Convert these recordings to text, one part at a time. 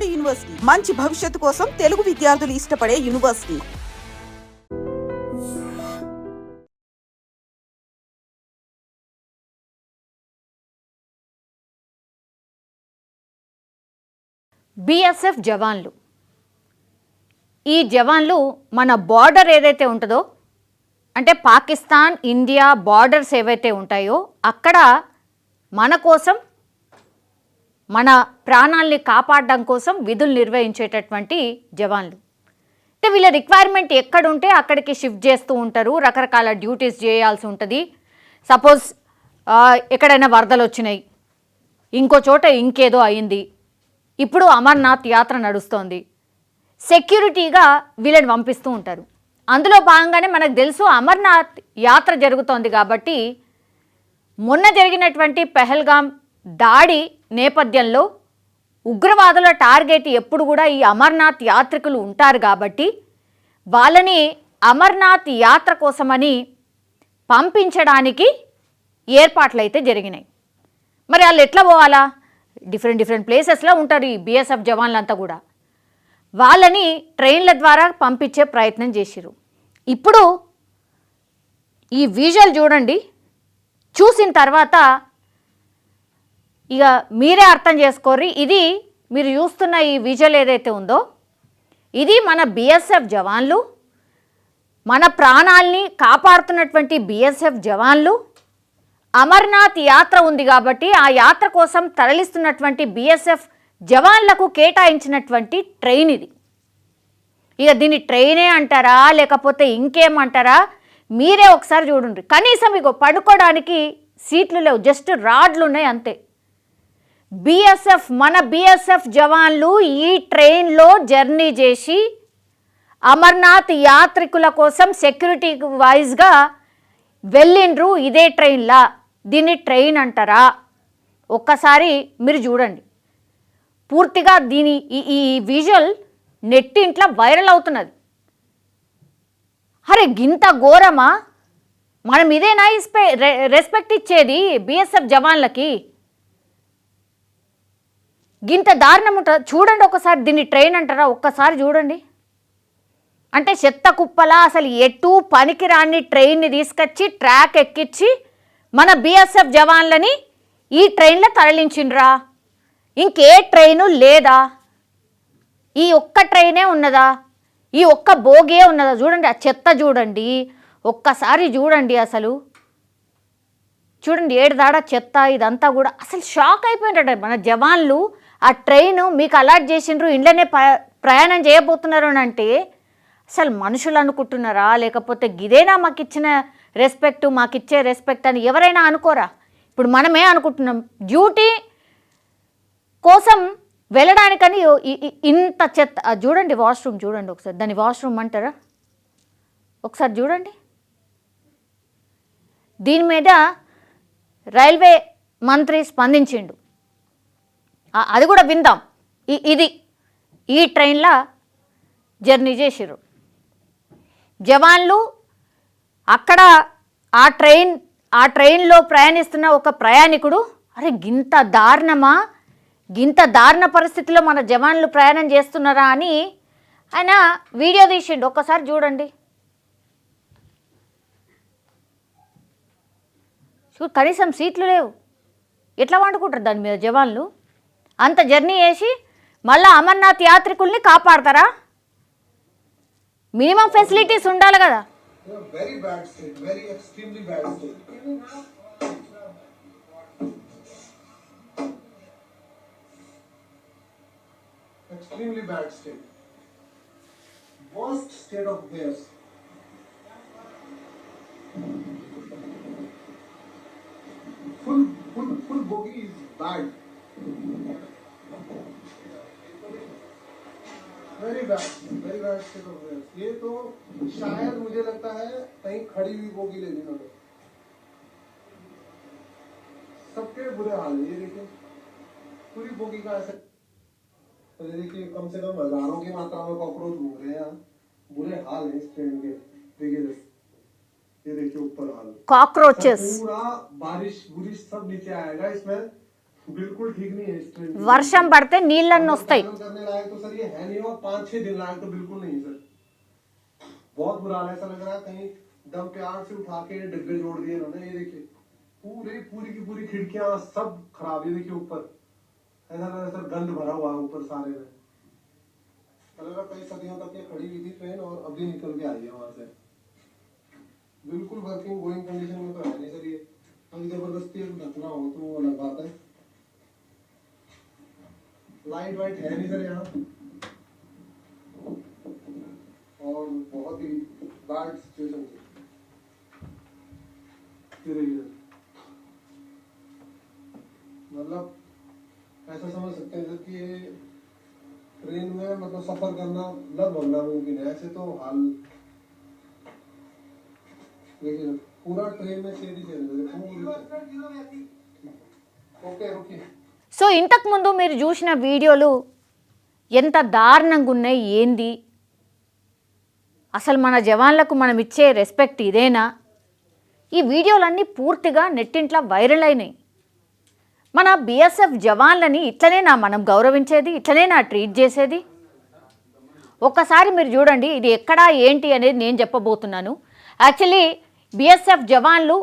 Tamil Nadu university మంచి భవిష్యత్తు కోసం తెలుగు విద్యార్థులు ఇష్టపడే యూనివర్సిటీ. బిఎస్ఎఫ్ జవాన్లు, ఈ జవాన్లు మన బార్డర్ ఏదైతే ఉంటుందో, అంటే పాకిస్తాన్ ఇండియా బార్డర్స్ ఏవైతే ఉంటాయో అక్కడ మన కోసం, మన ప్రాణాలని కాపాడడం కోసం విధులు నిర్వహించేటటువంటి జవాన్లు. అంటే వీళ్ళ రిక్వైర్మెంట్ ఎక్కడుంటే అక్కడికి షిఫ్ట్ చేస్తూ ఉంటారు, రకరకాల డ్యూటీస్ చేయాల్సి ఉంటుంది. సపోజ్ ఎక్కడైనా వరదలు వచ్చినాయి, ఇంకో చోట ఇంకేదో అయింది, ఇప్పుడు అమర్నాథ్ యాత్ర నడుస్తోంది, సెక్యూరిటీగా వీళ్ళని పంపిస్తూ ఉంటారు. అందులో భాగంగానే మనకు తెలుసు అమర్నాథ్ యాత్ర జరుగుతోంది కాబట్టి మొన్న జరిగినటువంటి పెహల్గాం దాడి నేపథ్యంలో ఉగ్రవాదుల టార్గెట్ ఎప్పుడు కూడా ఈ అమర్నాథ్ యాత్రికులు ఉంటారు కాబట్టి వాళ్ళని అమర్నాథ్ యాత్ర కోసమని పంపించడానికి ఏర్పాట్లు అయితే జరిగినాయి. మరి వాళ్ళు ఎట్లా పోవాలా? డిఫరెంట్ ప్లేసెస్లో ఉంటారు ఈ బిఎస్ఎఫ్ జవాన్లంతా కూడా. వాళ్ళని ట్రైన్ల ద్వారా పంపించే ప్రయత్నం చేసిరు. ఇప్పుడు ఈ విజువల్ చూడండి, చూసిన తర్వాత ఇక మీరే అర్థం చేసుకోర్రి. ఇది మీరు చూస్తున్న ఈ విజువల్ ఏదైతే ఉందో ఇది మన బిఎస్ఎఫ్ జవాన్లు, మన ప్రాణాల్ని కాపాడుతున్నటువంటి బిఎస్ఎఫ్ జవాన్లు. అమర్నాథ్ యాత్ర ఉంది కాబట్టి ఆ యాత్ర కోసం తరలిస్తున్నటువంటి బిఎస్ఎఫ్ జవాన్లకు కేటాయించినటువంటి ట్రైన్ ఇది. ఇక దీన్ని ట్రైనే అంటారా లేకపోతే ఇంకేమంటారా మీరే ఒకసారి చూడండి. కనీసం ఇగో పడుకోవడానికి సీట్లు లేవు, జస్ట్ రాడ్లు ఉన్నాయి అంతే. బిఎస్ఎఫ్, మన బిఎస్ఎఫ్ జవాన్లు ఈ ట్రైన్లో జర్నీ చేసి అమర్నాథ్ యాత్రికుల కోసం సెక్యూరిటీ వైజ్గా వెళ్ళిండ్రు ఇదే ట్రైన్లా. దీన్ని ట్రైన్ అంటారా? ఒక్కసారి మీరు చూడండి. పూర్తిగా దీని ఈ విజువల్ నెట్టింట్లో వైరల్ అవుతున్నది. అరే గింత ఘోరమా? మనం ఇదేనా రెస్పెక్ట్ ఇచ్చేది బిఎస్ఎఫ్ జవాన్లకి? గింత దారుణం ఉంటుంది. చూడండి ఒకసారి, దీన్ని ట్రైన్ అంటారా? ఒక్కసారి చూడండి. అంటే చెత్త కుప్పలా అసలు ఎటు పనికిరాని ట్రైన్ని తీసుకొచ్చి ట్రాక్ ఎక్కించి మన బిఎస్ఎఫ్ జవాన్లని ఈ ట్రైన్లో తరలించిండ్రా? ఇంకే ట్రైను లేదా? ఈ ఒక్క ట్రైనే ఉన్నదా? ఈ ఒక్క బోగే ఉన్నదా? చూడండి ఆ చెత్త చూడండి, ఒక్కసారి చూడండి. అసలు చూడండి ఏడుదాడా చెత్త ఇదంతా కూడా. అసలు షాక్ అయిపోయినట్టు మన జవాన్లు. ఆ ట్రైను మీకు అలాట్ చేసిండ్రు, ఇంట్లోనే ప్రయాణం చేయబోతున్నారు అని అంటే అసలు మనుషులు అనుకుంటున్నారా లేకపోతే గిదేనా మాకు ఇచ్చిన రెస్పెక్ట్, మాకు ఇచ్చే రెస్పెక్ట్ అని ఎవరైనా అనుకోరా? ఇప్పుడు మనమే అనుకుంటున్నాం డ్యూటీ కోసం వెళ్ళడానికని ఇంత చెత్త. చూడండి వాష్రూమ్ చూడండి ఒకసారి, దాన్ని వాష్రూమ్ అంటారా? ఒకసారి చూడండి. దీని మీద రైల్వే మంత్రి స్పందించిండు, అది కూడా విందాం. ఇది ఈ ట్రైన్లో జర్నీ చేసిర్రు జవాన్లు. అక్కడ ఆ ట్రైన్లో ప్రయాణిస్తున్న ఒక ప్రయాణికుడు, అరే గింత దారుణమా, గింత దారుణ పరిస్థితిలో మన జవాన్లు ప్రయాణం చేస్తున్నారా అని ఆయన వీడియో తీసిండు. ఒక్కసారి చూడండి. కనీసం సీట్లు లేవు, ఎట్లా వండుకుంటారు దాని మీద జవాన్లు? అంత జర్నీ చేసి మళ్ళీ అమర్నాథ్ యాత్రికుల్ని కాపాడతారా? మినిమం ఫెసిలిటీస్ ఉండాలి కదా. Very bad state, very extremely bad state. Extremely bad state. Worst state of affairs. Full bogie is bad. very bad state of affairs. ये तो शायद मुझे लगता है कहीं खड़ी हुई बोगी ले जिन्होंने, सबके बुरे हाल है। ये देखिए पूरी बोगी का ऐसा, तो देखिए कम से कम हजारों की मात्रा में कॉकरोच घूम रहे हैं यहाँ। बुरे हाल है इस ट्रेन के। देखिए ये देखिए ऊपर हाल, कॉकरोचेस, पूरा बारिश बुरिश सब नीचे आएगा इसमें। बिल्कुल ठीक नहीं है इस ट्रेन की। వర్షం పడితే నీళ్ళన్నీ వస్తాయి. ट्रैवल करने लायक तो सर ये है नहीं, और 5-6 दिन लायक तो बिल्कुल नहीं है सर। बहुत बुरा हाल है, ऐसा लग रहा है कहीं दम प्यार से उठा के डिब्बे जोड़ दिए इन्होंने। ये देखिए पूरी की पूरी खिड़कियां सब खराब, ये देखिए ऊपर ऐसा लग रहा है सर गंद भरा हुआ है ऊपर सारे में। लग रहा कई सदियों तक ये खड़ी हुई थी ट्रेन और अभी निकल के आई है वहां से। बिल्कुल वर्किंग गोइंग कंडीशन में तो है नहीं सर ये। अभी जबरदस्ती ढकना हो तो वो अलग बात है। लाइट वाइट है नहीं सर यहाँ, और बहुत ही बैड सिचुएशन थी। मतलब ऐसा समझ सकते हैं सर कि ये ट्रेन में मतलब सफर करना लगभग नामुमकिन है। ऐसे तो हाल देखिए पूरा ट्रेन में छेद ही छेद। Okay okay. సో ఇంతకుముందు మీరు చూసిన వీడియోలు ఎంత దారుణంగా ఉన్నాయి, ఏంది అసలు మన జవాన్లకు మనం ఇచ్చే రెస్పెక్ట్ ఇదేనా? ఈ వీడియోలన్నీ పూర్తిగా నెట్టింట్లో వైరల్ అయినాయి. మన బీఎస్ఎఫ్ జవాన్లని ఇట్లనేనా మనం గౌరవించేది, ఇట్లనేనా ట్రీట్ చేసేది? ఒక్కసారి మీరు చూడండి, ఇది ఎక్కడా ఏంటి అనేది నేను చెప్పబోతున్నాను. యాక్చువల్లీ బీఎస్ఎఫ్ జవాన్లు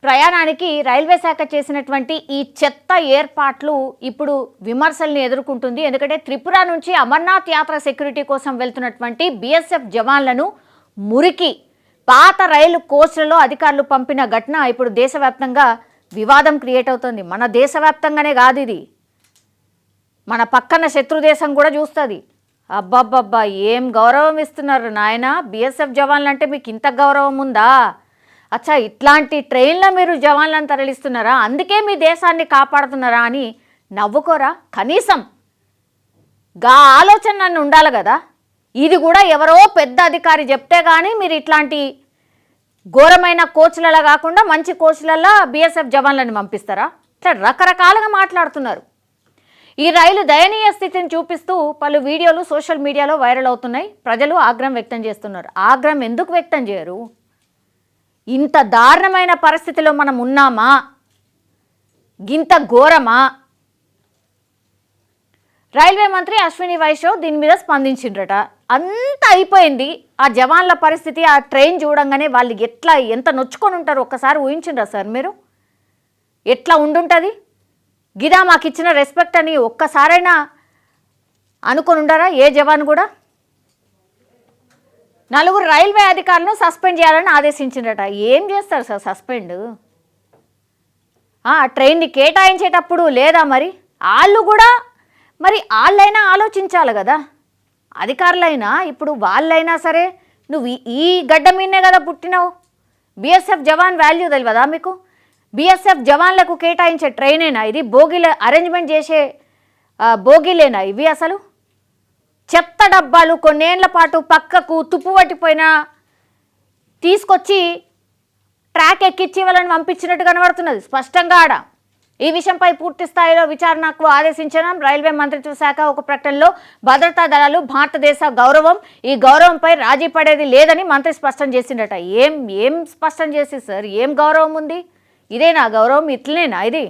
ప్రయాణానికి రైల్వే శాఖ చేసినటువంటి ఈ చెత్త ఏర్పాట్లు ఇప్పుడు విమర్శల్ని ఎదుర్కొంటుంది. ఎందుకంటే త్రిపుర నుంచి అమర్నాథ్ యాత్ర సెక్యూరిటీ కోసం వెళ్తున్నటువంటి బీఎస్ఎఫ్ జవాన్లను మురికి పాత రైలు కోచ్లలో అధికారులు పంపిన ఘటన ఇప్పుడు దేశవ్యాప్తంగా వివాదం క్రియేట్ అవుతుంది. మన దేశవ్యాప్తంగానే కాదు, ఇది మన పక్కన శత్రు దేశం కూడా చూస్తుంది. అబ్బబ్బబ్బా, ఏం గౌరవం ఇస్తున్నారు నాయన, బీఎస్ఎఫ్ జవాన్లు అంటే మీకు ఇంత గౌరవం ఉందా? అచ్చా, ఇట్లాంటి ట్రైన్లో మీరు జవాన్లను తరలిస్తున్నారా, అందుకే మీ దేశాన్ని కాపాడుతున్నారా అని నవ్వుకోరా? కనీసం గా ఆలోచన నన్ను ఉండాలి కదా. ఇది కూడా ఎవరో పెద్ద అధికారి చెప్తే కానీ మీరు ఇట్లాంటి ఘోరమైన కోచ్లలో కాకుండా మంచి కోచ్లలో బీఎస్ఎఫ్ జవాన్లను పంపిస్తారా? ఇట్లా రకరకాలుగా మాట్లాడుతున్నారు. ఈ రైలు దయనీయ స్థితిని చూపిస్తూ పలు వీడియోలు సోషల్ మీడియాలో వైరల్ అవుతున్నాయి. ప్రజలు ఆగ్రహం వ్యక్తం చేస్తున్నారు. ఆగ్రహం ఎందుకు వ్యక్తం చేయరు? ఇంత దారుణమైన పరిస్థితిలో మనం ఉన్నామా? గింత ఘోరమా? రైల్వే మంత్రి అశ్విని వైష్ణవ్ దీని మీద స్పందించిండ్రట. అంత అయిపోయింది. ఆ జవాన్ల పరిస్థితి, ఆ ట్రైన్ చూడంగానే వాళ్ళు ఎంత నొచ్చుకొని ఉంటారు ఒక్కసారి ఊహించిండ్రా సార్ మీరు? ఎట్లా ఉండుంటుంది? గిదా మాకు ఇచ్చిన రెస్పెక్ట్ అని ఒక్కసారైనా అనుకొని ఉండరా ఏ జవాన్ కూడా? 4 రైల్వే అధికారులను సస్పెండ్ చేయాలని ఆదేశించిందట. ఏం చేస్తారు సార్ సస్పెండ్? ట్రైన్ని కేటాయించేటప్పుడు లేదా మరి వాళ్ళు కూడా మరి వాళ్ళైనా ఆలోచించాలి కదా. అధికారులైనా ఇప్పుడు వాళ్ళైనా సరే, నువ్వు ఈ గడ్డ మీదనే కదా పుట్టినావు. బీఎస్ఎఫ్ జవాన్ వాల్యూ తెలియదా మీకు? బీఎస్ఎఫ్ జవాన్లకు కేటాయించే ట్రైనేనా ఇది? బోగీల అరేంజ్మెంట్ చేసే బోగీలేనా ఇవి? అసలు చెత్త డబ్బాలు కొన్నేళ్ల పాటు పక్కకు తుప్పు పట్టిపోయినా తీసుకొచ్చి ట్రాక్ ఎక్కించి వాళ్ళని పంపించినట్టు కనబడుతున్నది స్పష్టంగా ఆడ. ఈ విషయంపై పూర్తి స్థాయిలో విచారణకు ఆదేశించిన రైల్వే మంత్రిత్వ శాఖ ఒక ప్రకటనలో భద్రతా దళాలు భారతదేశ గౌరవం, ఈ గౌరవంపై రాజీ పడేది లేదని మంత్రి స్పష్టం చేసిండట. ఏం స్పష్టం చేసి సార్? ఏం గౌరవం ఉంది? ఇదేనా గౌరవం? ఇట్లనేనా ఇది?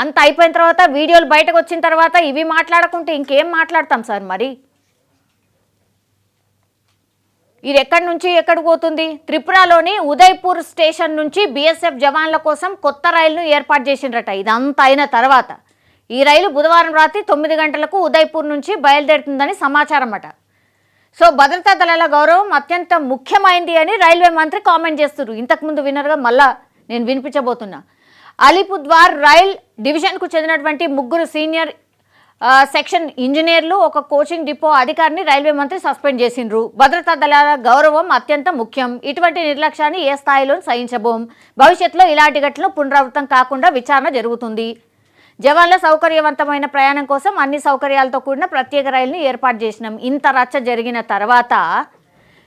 అంత అయిపోయిన తర్వాత వీడియోలు బయటకు వచ్చిన తర్వాత ఇవి మాట్లాడకుంటే ఇంకేం మాట్లాడతాం సార్? మరి ఇది ఎక్కడి నుంచి ఎక్కడికి పోతుంది? త్రిపురలోని ఉదయ్పూర్ స్టేషన్ నుంచి బీఎస్ఎఫ్ జవాన్ల కోసం కొత్త రైలును ఏర్పాటు చేసిండ్రట. ఇదంతా అయిన తర్వాత ఈ రైలు బుధవారం రాత్రి 9 గంటలకు ఉదయ్పూర్ నుంచి బయలుదేరుతుందని సమాచారం అట. సో భద్రతా దళాల గౌరవం అత్యంత ముఖ్యమైంది అని రైల్వే మంత్రి కామెంట్ చేస్తున్నారు. ఇంతకుముందు విన్నర్గా మళ్ళా నేను వినిపించబోతున్నా. అలీపుర్ద్వార్ రైల్ డివిజన్కు చెందినటువంటి 3 సీనియర్ సెక్షన్ ఇంజనీర్లు, ఒక కోచింగ్ డిపో అధికారిని రైల్వే మంత్రి సస్పెండ్ చేసిండ్రు. భద్రతా దళాల గౌరవం అత్యంత ముఖ్యం. ఇటువంటి నిర్లక్ష్యాన్ని ఏ స్థాయిలో సహించబోం. భవిష్యత్తులో ఇలాంటి ఘటనలు పునరావృతం కాకుండా విచారణ జరుగుతుంది. జవాన్ల సౌకర్యవంతమైన ప్రయాణం కోసం అన్ని సౌకర్యాలతో కూడిన ప్రత్యేక రైలుని ఏర్పాటు చేసినాం. ఇంత రచ్చ జరిగిన తర్వాత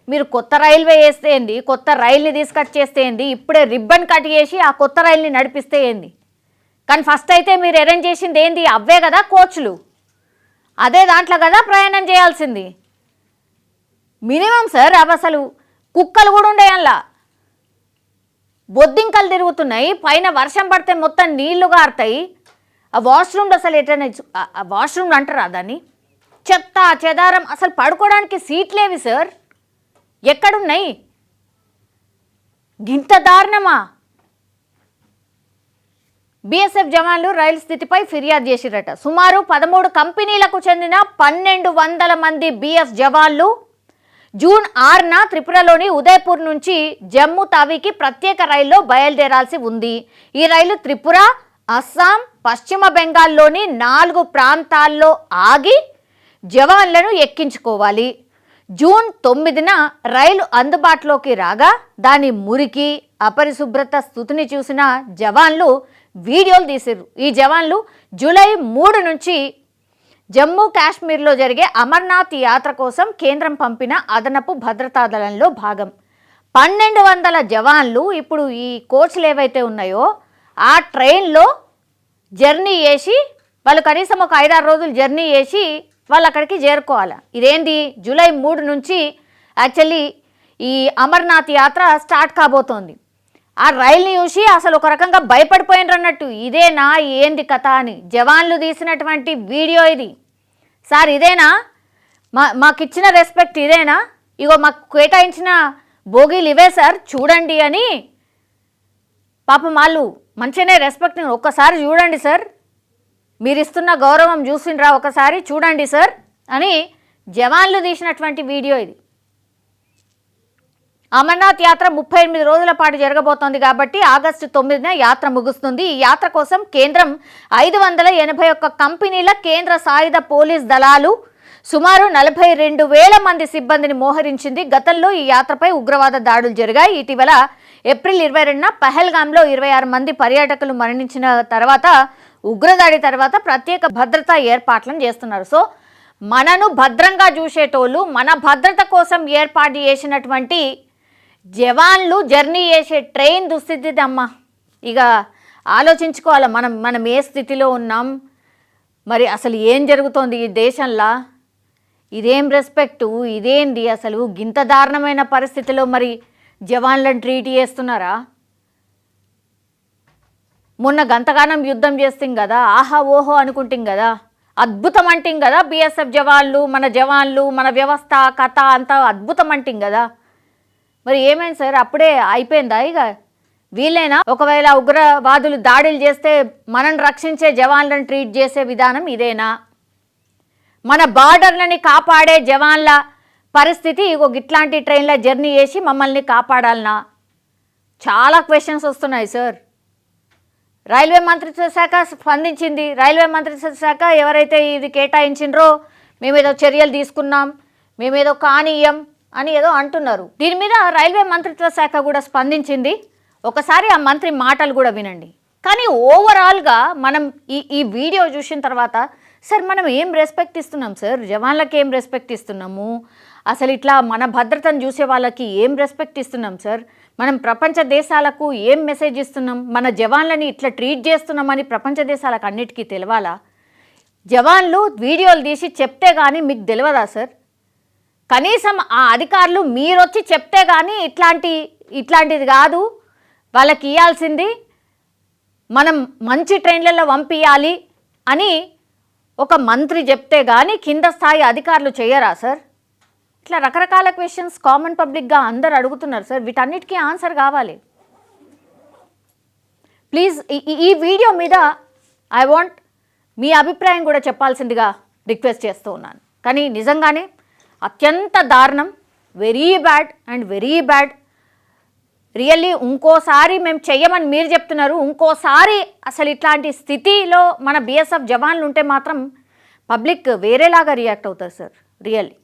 మీరు కొత్త రైల్వే వేస్తే ఏంది, కొత్త రైల్ని తీసుకొచ్చేస్తే ఏంది, ఇప్పుడే రిబ్బన్ కట్ చేసి ఆ కొత్త రైల్ని నడిపిస్తే ఏంది? కానీ ఫస్ట్ అయితే మీరు అరేంజ్ చేసింది ఏంది? అవే కదా కోచ్లు, అదే దాంట్లో కదా ప్రయాణం చేయాల్సింది. మినిమం సార్ అవి అసలు కుక్కలు కూడా ఉండే అలా. బొద్దింకలు తిరుగుతున్నాయి, పైన వర్షం పడితే మొత్తం నీళ్లు గారుతాయి. ఆ వాష్రూమ్లో అసలు ఎటైనా వాష్రూమ్ అంటారా దాన్ని? చెత్త చెదారం, అసలు పడుకోవడానికి సీట్లేవి సార్, ఎక్కడున్నాయి? గింత దారుణమా? బీఎస్ఎఫ్ జవాన్లు రైలు స్థితిపై ఫిర్యాదు చేసిరట. సుమారు 13 కంపెనీలకు చెందిన 1200 మంది బీఎఫ్ జవాన్లు జూన్ 6న త్రిపురలోని ఉదయపూర్ నుంచి జమ్మూ తావీకి ప్రత్యేక రైల్లో బయలుదేరాల్సి ఉంది. ఈ రైలు త్రిపుర, అస్సాం, పశ్చిమ బెంగాల్లోని 4 ప్రాంతాల్లో ఆగి జవాన్లను ఎక్కించుకోవాలి. జూన్ 9న రైలు అందుబాటులోకి రాగా దాని మురికి, అపరిశుభ్రత స్థితిని చూసిన జవాన్లు వీడియోలు తీశారు. ఈ జవాన్లు జూలై 3 నుంచి జమ్మూ కాశ్మీర్లో జరిగే అమర్నాథ్ యాత్ర కోసం కేంద్రం పంపిన అదనపు భద్రతా దళంలో భాగం. 1200 జవాన్లు ఇప్పుడు ఈ కోచ్లు ఏవైతే ఉన్నాయో ఆ ట్రైన్లో జర్నీ చేసి, వాళ్ళు కనీసం ఒక 5-6 రోజులు జర్నీ చేసి వాళ్ళు అక్కడికి చేరుకోవాలి. ఇదేంది, జూలై 3 నుంచి యాక్చువల్లీ ఈ అమర్నాథ్ యాత్ర స్టార్ట్ కాబోతోంది. ఆ రైల్ని చూసి అసలు ఒక రకంగా భయపడిపోయినారు అన్నట్టు. ఇదేనా ఏంది కథ అని జవాన్లు తీసినటువంటి వీడియో ఇది. సార్ ఇదేనా మాకు ఇచ్చిన రెస్పెక్ట్? ఇదేనా? ఇగో మాకు కేటాయించిన బోగీలు ఇవే సార్, చూడండి అని. పాపం వాళ్ళు మంచిగానే రెస్పెక్ట్, ఒక్కసారి చూడండి సార్, మీరు ఇస్తున్న గౌరవం చూసిండ్రా, ఒకసారి చూడండి సార్ అని జవాన్లు తీసినటువంటి వీడియో ఇది. అమర్నాథ్ యాత్ర 38 రోజుల పాటు జరగబోతోంది కాబట్టి ఆగస్టు 9న యాత్ర ముగుస్తుంది. ఈ యాత్ర కోసం కేంద్రం 581 కంపెనీల కేంద్ర సాయుధ పోలీస్ దళాలు సుమారు 42,000 మంది సిబ్బందిని మోహరించింది. గతంలో ఈ యాత్రపై ఉగ్రవాద దాడులు జరిగాయి. ఇటీవల ఏప్రిల్ 22న పహల్గామ్లో 26 మంది పర్యాటకులు మరణించిన తర్వాత, ఉగ్రదాడి తర్వాత ప్రత్యేక భద్రతా ఏర్పాట్లను చేస్తున్నారు. సో మనను భద్రంగా చూసేటోళ్ళు, మన భద్రత కోసం ఏర్పాటు చేసినటువంటి జవాన్లు జర్నీ చేసే ట్రైన్ దుస్థితి అమ్మా. ఇక ఆలోచించుకోవాలి మనం ఏ స్థితిలో ఉన్నాం, మరి అసలు ఏం జరుగుతోంది ఈ దేశంలో, ఇదేం రెస్పెక్టు, ఇదేంది అసలు? గింత దారుణమైన పరిస్థితిలో మరి జవాన్లను ట్రీట్ చేస్తున్నారా? మొన్న గంతగానం యుద్ధం చేస్తాం కదా, ఆహా ఓహో అనుకుంటాం కదా, అద్భుతం అంటాం కదా, బీఎస్ఎఫ్ జవాన్లు, మన జవాన్లు, మన వ్యవస్థ కథ అంతా అద్భుతం అంటాం కదా. మరి ఏమైంది సార్? అప్పుడే అయిపోయిందా? ఇక వీళ్ళైనా ఒకవేళ ఉగ్రవాదులు దాడులు చేస్తే మనల్ని రక్షించే జవాన్లను ట్రీట్ చేసే విధానం ఇదేనా? మన బార్డర్లని కాపాడే జవాన్ల పరిస్థితి ఇగో ఇట్లాంటి ట్రైన్లో జర్నీ చేసి మమ్మల్ని కాపాడాలనా? చాలా క్వశ్చన్స్ వస్తున్నాయి సార్. రైల్వే మంత్రిత్వ శాఖ స్పందించింది. రైల్వే మంత్రిత్వ శాఖ ఎవరైతే ఇది కేటాయించిండ్రో మేమేదో చర్యలు తీసుకున్నాం, మేమేదో కానీయం అని ఏదో అంటున్నారు. దీని మీద రైల్వే మంత్రిత్వ శాఖ కూడా స్పందించింది. ఒకసారి ఆ మంత్రి మాటలు కూడా వినండి. కానీ ఓవరాల్గా మనం ఈ వీడియో చూసిన తర్వాత సార్ మనం ఏం రెస్పెక్ట్ ఇస్తున్నాం సార్? జవాన్లకి ఏం రెస్పెక్ట్ ఇస్తున్నాము? అసలు ఇట్లా మన భద్రతను చూసే వాళ్ళకి ఏం రెస్పెక్ట్ ఇస్తున్నాం సార్? మనం ప్రపంచ దేశాలకు ఏం మెసేజ్ ఇస్తున్నాం? మన జవాన్లని ఇట్లా ట్రీట్ చేస్తున్నామని ప్రపంచ దేశాలకు అన్నిటికీ తెలవాలా? జవాన్లు వీడియోలు తీసి చెప్తే కానీ మీకు తెలియదా సార్? కనీసం ఆ అధికారులు మీరొచ్చి చెప్తే కానీ ఇట్లాంటిది కాదు, వాళ్ళకి ఇవ్వాల్సింది మనం మంచి ట్రైన్లలో పంపించాలి అని ఒక మంత్రి చెప్తే కానీ కింద స్థాయి అధికారులు చేయరా సార్? ఇట్లా రకరకాల క్వశ్చన్స్ కామన్ పబ్లిక్గా అందరు అడుగుతున్నారు సార్. వీటన్నిటికీ ఆన్సర్ కావాలి. ప్లీజ్ ఈ వీడియో మీద ఐ వాంట్ మీ అభిప్రాయం కూడా చెప్పాల్సిందిగా రిక్వెస్ట్ చేస్తూ ఉన్నాను. కానీ నిజంగానే అత్యంత దారుణం, very bad and very bad. Really ఇంకోసారి మేము చెయ్యమని మీరు చెప్తున్నారు, ఇంకోసారి అసలు ఇట్లాంటి స్థితిలో మన బీఎస్ఎఫ్ జవాన్లు ఉంటే మాత్రం పబ్లిక్ వేరేలాగా రియాక్ట్ అవుతారు సార్ రియల్లీ.